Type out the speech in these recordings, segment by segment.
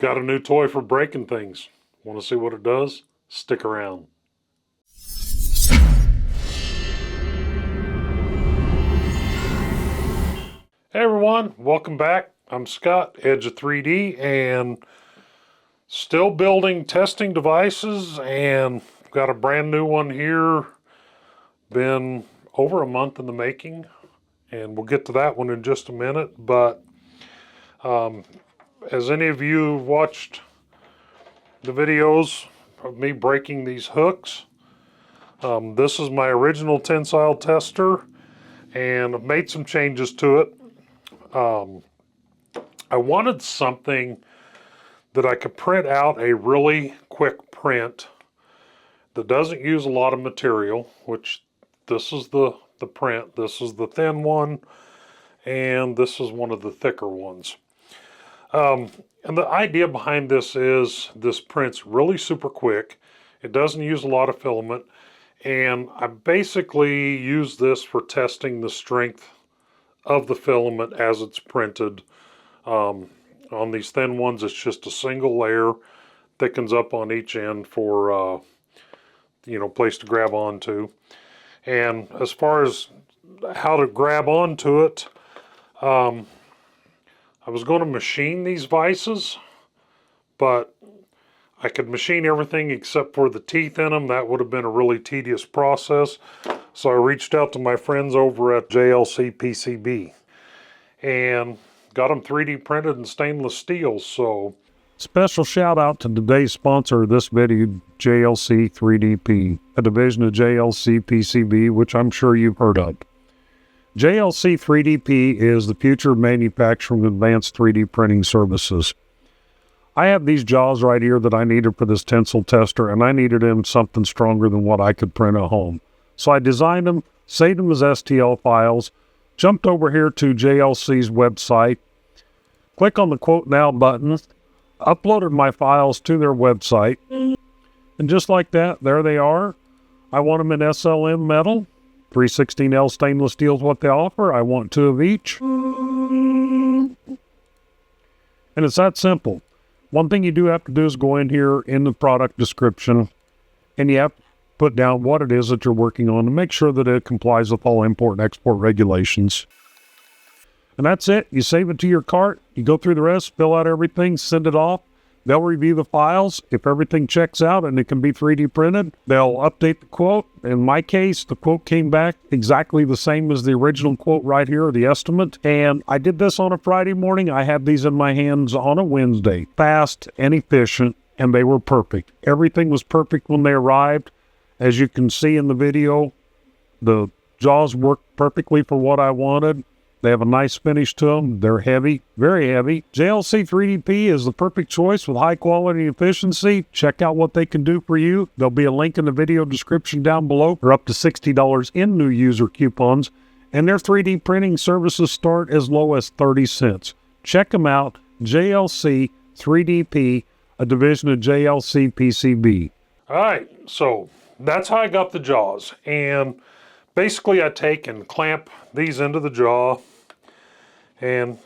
Got a new toy for breaking things. Want to see what it does? Stick around. Hey everyone, welcome back. I'm Scott, Edge of 3D, and still building testing devices, and got a brand new one here. Been over a month in the making, and we'll get to that one in just a minute. But as any of you watched the videos of me breaking these hooks, this is my original tensile tester, and I've made some changes to it. I wanted something that I could print out a really quick print that doesn't use a lot of material, which this is the print. This is the thin one, and this is one of the thicker ones. And the idea behind this is this print's really super quick. It doesn't use a lot of filament, and I basically use this for testing the strength of the filament as it's printed. On these thin ones, it's just a single layer, thickens up on each end for place to grab onto. And as far as how to grab onto it, I was going to machine these vices, but I could machine everything except for the teeth in them. That would have been a really tedious process. So I reached out to my friends over at JLC PCB and got them 3D printed in stainless steel. So special shout out to today's sponsor of this video, JLC 3DP, a division of JLC PCB, which I'm sure you've heard of. JLC 3DP is the future of manufacturing advanced 3D printing services. I have these jaws right here that I needed for this tensile tester, and I needed them something stronger than what I could print at home. So I designed them, saved them as STL files, jumped over here to JLC's website, click on the Quote Now button, uploaded my files to their website, and just like that, there they are. I want them in SLM metal. 316L stainless steel is what they offer. I want 2 of each. And it's that simple. One thing you do have to do is go in here in the product description, and you have to put down what it is that you're working on to make sure that it complies with all import and export regulations. And that's it. You save it to your cart, you go through the rest, fill out everything, send it off. They'll review the files. If everything checks out and it can be 3D printed, they'll update the quote. In my case, the quote came back exactly the same as the original quote right here, or the estimate. And I did this on a Friday morning. I had these in my hands on a Wednesday. Fast and efficient, and they were perfect. Everything was perfect when they arrived. As you can see in the video, the jaws worked perfectly for what I wanted. They have a nice finish to them. They're heavy, very heavy. JLC 3DP is the perfect choice with high quality and efficiency. Check out what they can do for you. There'll be a link in the video description down below for up to $60 in new user coupons. And their 3D printing services start as low as 30 cents. Check them out. JLC 3DP, a division of JLC PCB. All right, so that's how I got the jaws. And basically I take and clamp these into the jaw, and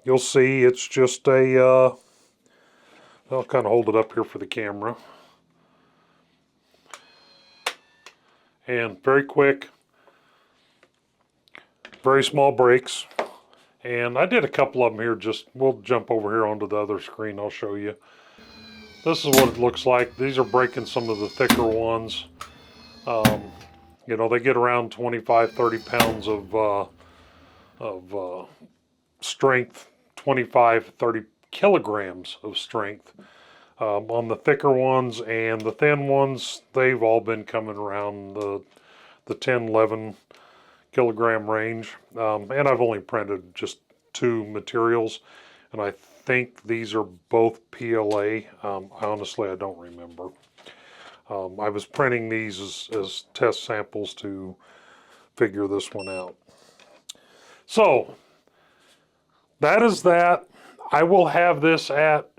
you'll see it's just a, I'll kind of hold it up here for the camera. And very quick, very small breaks. And I did a couple of them here, we'll jump over here onto the other screen, I'll show you. This is what it looks like. These are breaking some of the thicker ones. They get around 25, 30 pounds of strength, 25, 30 kilograms of strength on the thicker ones, and the thin ones, they've all been coming around the 10, 11 kilogram range. And I've only printed just 2 materials, and I think these are both PLA. Honestly, I don't remember. I was printing these as test samples to figure this one out. So, that is that. I will have this at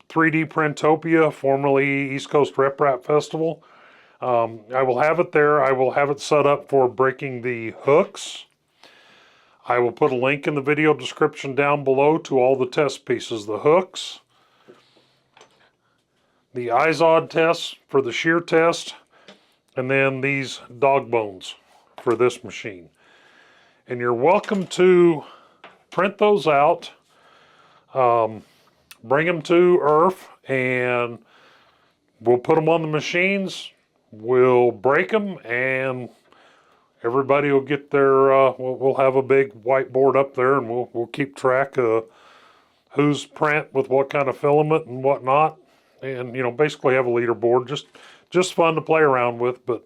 3D Printopia, formerly East Coast Rep Rap Festival. I will have it there. I will have it set up for breaking the hooks. I will put a link in the video description down below to all the test pieces, the hooks, the IZOD test for the shear test, and then these dog bones for this machine. And you're welcome to print those out, bring them to Earth, and we'll put them on the machines, we'll break them, and everybody will get their, we'll have a big whiteboard up there, and we'll keep track of who's print with what kind of filament and whatnot. And, you know, basically have a leaderboard, just fun to play around with. But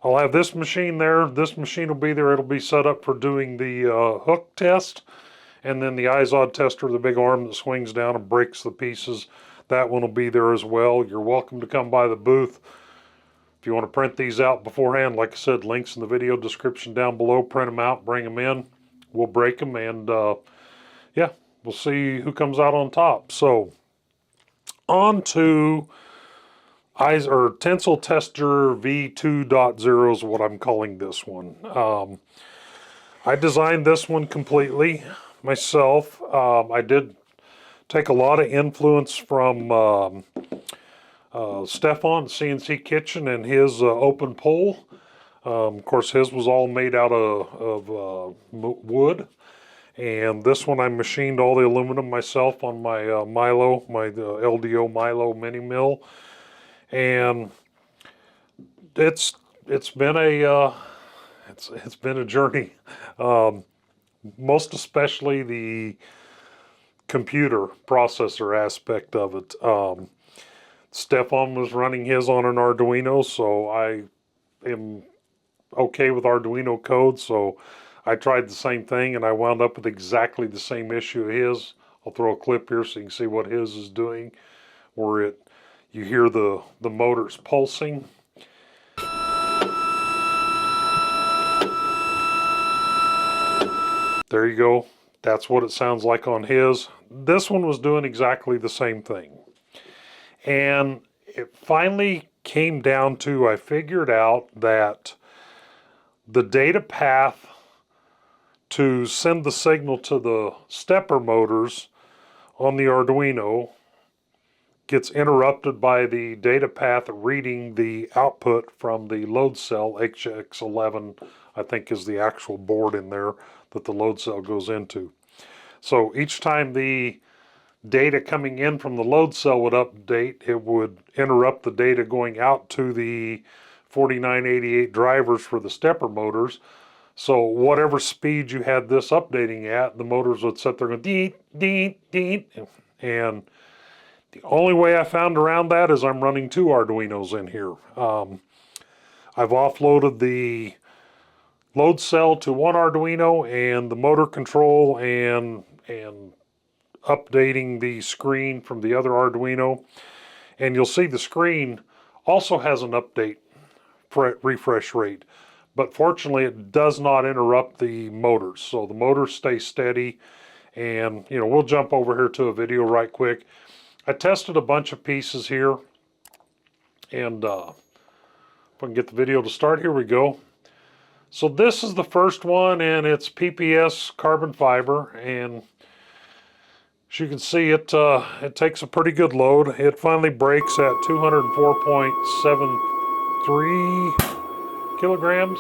I'll have this machine there. This machine will be there. It'll be set up for doing the hook test. And then the IZOD tester, the big arm that swings down and breaks the pieces, that one will be there as well. You're welcome to come by the booth. If you want to print these out beforehand, like I said, links in the video description down below. Print them out, bring them in. We'll break them, and yeah, we'll see who comes out on top. So, on to Tensile Tester V2.0 is what I'm calling this one. I designed this one completely myself. I did take a lot of influence from Stefan, CNC Kitchen, and his open pole. Of course, his was all made out of wood. And this one I machined all the aluminum myself on my Milo, my LDO Milo mini mill. And it's been a it's been a journey. Most especially the computer processor aspect of it. Stefan was running his on an Arduino, so I am okay with Arduino code, so I tried the same thing, and I wound up with exactly the same issue as his. I'll throw a clip here so you can see what his is doing, where you hear the motors pulsing. There you go. That's what it sounds like on his. This one was doing exactly the same thing. And it finally came down to, I figured out that the data path to send the signal to the stepper motors on the Arduino gets interrupted by the data path reading the output from the load cell. HX11, I think, is the actual board in there that the load cell goes into. So each time the data coming in from the load cell would update, it would interrupt the data going out to the 4988 drivers for the stepper motors. So whatever speed you had this updating at, the motors would sit there going deet, deet, deet. And the only way I found around that is I'm running two Arduinos in here. I've offloaded the load cell to one Arduino and the motor control and updating the screen from the other Arduino. And you'll see the screen also has an update refresh rate. But fortunately, it does not interrupt the motors. So the motors stay steady. And, you know, we'll jump over here to a video right quick. I tested a bunch of pieces here. And if I can get the video to start, here we go. So this is the first one, and it's PPS carbon fiber. And as you can see, it takes a pretty good load. It finally breaks at 204.73 kilograms.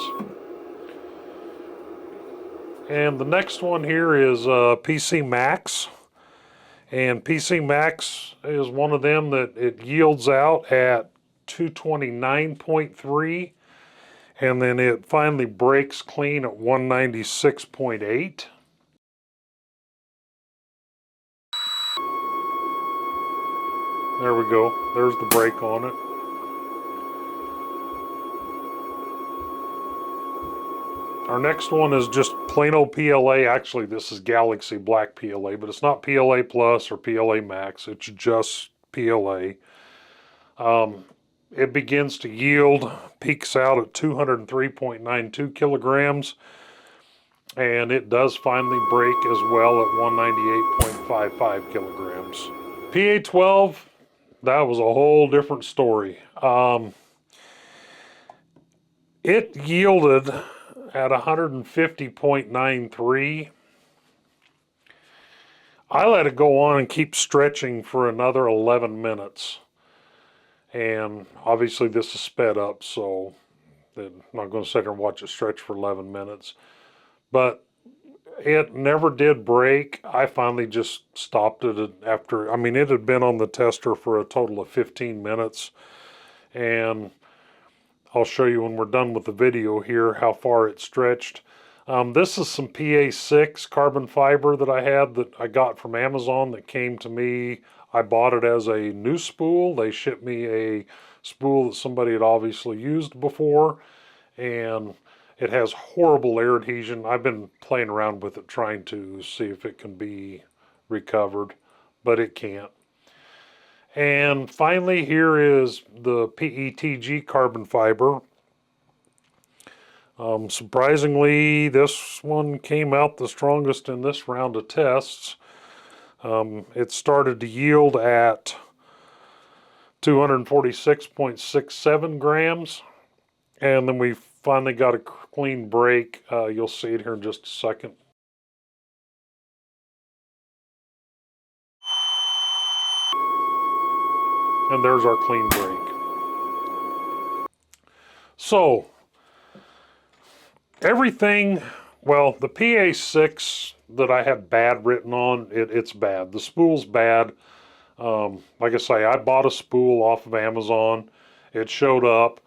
And the next one here is PC Max. And PC Max is one of them that it yields out at 229.3. And then it finally breaks clean at 196.8. There we go. There's the break on it. Our next one is just plain old PLA. Actually, this is Galaxy Black PLA, but it's not PLA Plus or PLA Max. It's just PLA. It begins to yield, peaks out at 203.92 kilograms, and it does finally break as well at 198.55 kilograms. PA12, that was a whole different story. It yielded at 150.93. I let it go on and keep stretching for another 11 minutes. And obviously this is sped up, so I'm not going to sit here and watch it stretch for 11 minutes. But it never did break. I finally just stopped it after, I mean, it had been on the tester for a total of 15 minutes. And I'll show you when we're done with the video here how far it stretched. This is some PA6 carbon fiber that I had that I got from Amazon that came to me. I bought it as a new spool. They shipped me a spool that somebody had obviously used before, and it has horrible air adhesion. I've been playing around with it trying to see if it can be recovered, but it can't. And finally, here is the PETG carbon fiber. Surprisingly, this one came out the strongest in this round of tests. It started to yield at 246.67 grams, and then we finally got a clean break. You'll see it here in just a second. And there's our clean break. So, everything, well, the PA6 that I had bad written on, it's bad. The spool's bad. Like I say, I bought a spool off of Amazon. It showed up.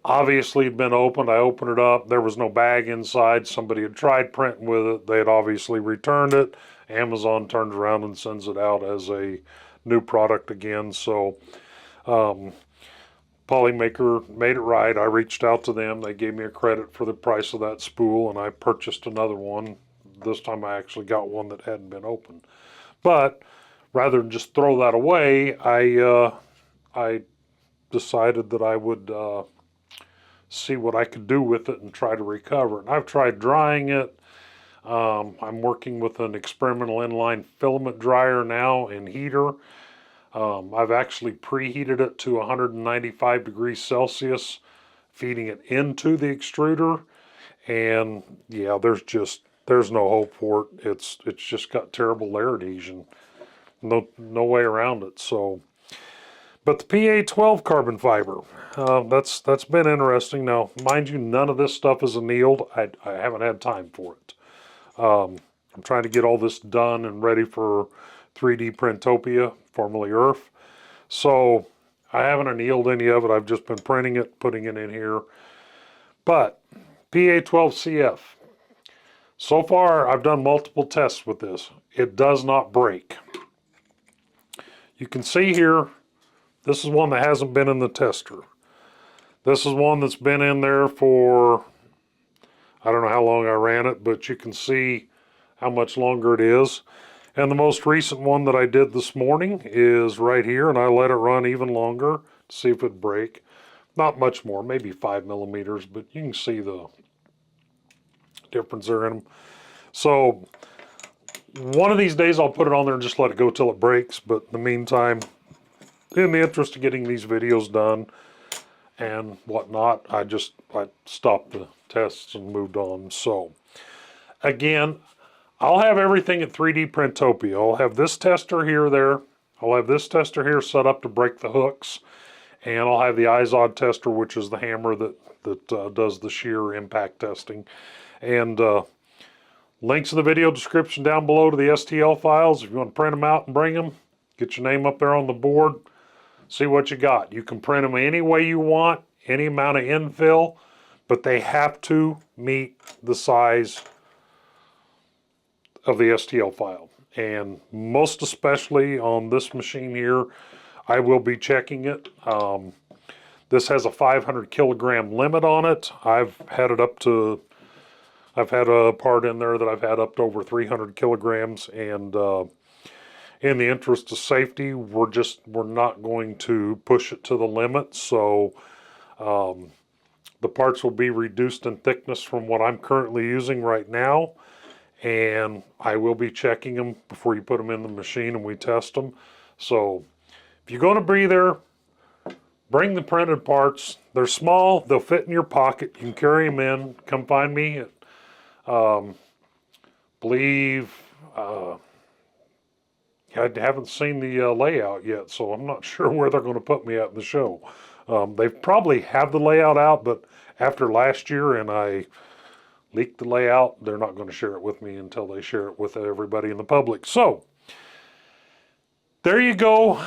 Obviously, it'd been opened. I opened it up. There was no bag inside. Somebody had tried printing with it. They had obviously returned it. Amazon turns around and sends it out as a new product again. So, Polymaker made it right. I reached out to them. They gave me a credit for the price of that spool, and I purchased another one. This time I actually got one that hadn't been opened. But rather than just throw that away, I decided that I would see what I could do with it and try to recover it. And I've tried drying it. I'm working with an experimental inline filament dryer now and heater. I've actually preheated it to 195 degrees Celsius, feeding it into the extruder, and yeah, there's no hope for it. It's just got terrible air adhesion. No way around it. So, but the PA12 carbon fiber, that's been interesting. Now, mind you, none of this stuff is annealed. I haven't had time for it. I'm trying to get all this done and ready for 3D Printopia, formerly Earth. So I haven't annealed any of it. I've just been printing it, putting it in here. But PA12CF. So far, I've done multiple tests with this. It does not break. You can see here, this is one that hasn't been in the tester. This is one that's been in there for, I don't know how long I ran it, but you can see how much longer it is. And the most recent one that I did this morning is right here, and I let it run even longer to see if it'd break. Not much more, maybe 5 millimeters, but you can see the difference there in them. So one of these days I'll put it on there and just let it go till it breaks, but in the meantime, in the interest of getting these videos done and whatnot, I stopped the tests and moved on. So again, I'll have everything at 3D Printopia. I'll have this tester here, there. I'll have this tester here set up to break the hooks. And I'll have the IZOD tester, which is the hammer that does the shear impact testing. And links in the video description down below to the STL files. If you want to print them out and bring them, get your name up there on the board. See what you got. You can print them any way you want, any amount of infill, but they have to meet the size of the STL file. And most especially on this machine here, I will be checking it. This has a 500 kilogram limit on it. I've had a part in there that I've had up to over 300 kilograms, and in the interest of safety, we're not going to push it to the limit. So the parts will be reduced in thickness from what I'm currently using right now. And I will be checking them before you put them in the machine and we test them. So if you're going to be there, bring the printed parts. They're small. They'll fit in your pocket. You can carry them in. Come find me at, I haven't seen the layout yet, so I'm not sure where they're going to put me at in the show. They probably have the layout out, but after last year and I leaked the layout, they're not going to share it with me until they share it with everybody in the public. So there you go.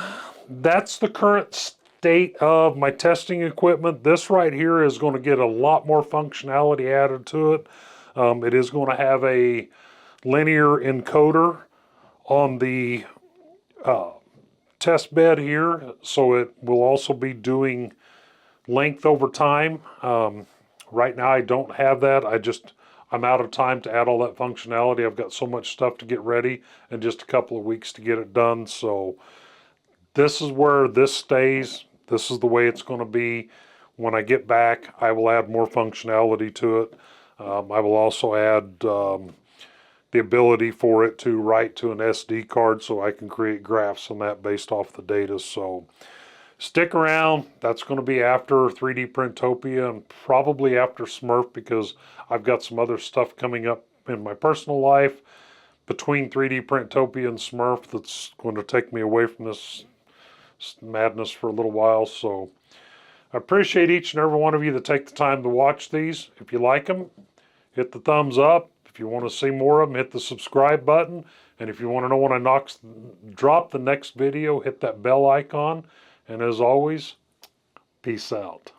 That's the current state of my testing equipment. This right here is going to get a lot more functionality added to it. It is going to have a linear encoder on the test bed here, so it will also be doing length over time. Right now I don't have that. I'm out of time to add all that functionality. I've got so much stuff to get ready and just a couple of weeks to get it done. So this is where this stays. This is the way it's going to be. When I get back, I will add more functionality to it. I will also add the ability for it to write to an SD card so I can create graphs on that based off the data. So stick around. That's going to be after 3D Printopia and probably after Smurf, because I've got some other stuff coming up in my personal life between 3D Printopia and Smurf that's going to take me away from this madness for a little while. So I appreciate each and every one of you that take the time to watch these. If you like them, hit the thumbs up. If you want to see more of them, hit the subscribe button. And if you want to know when I drop the next video, hit that bell icon. And as always, peace out.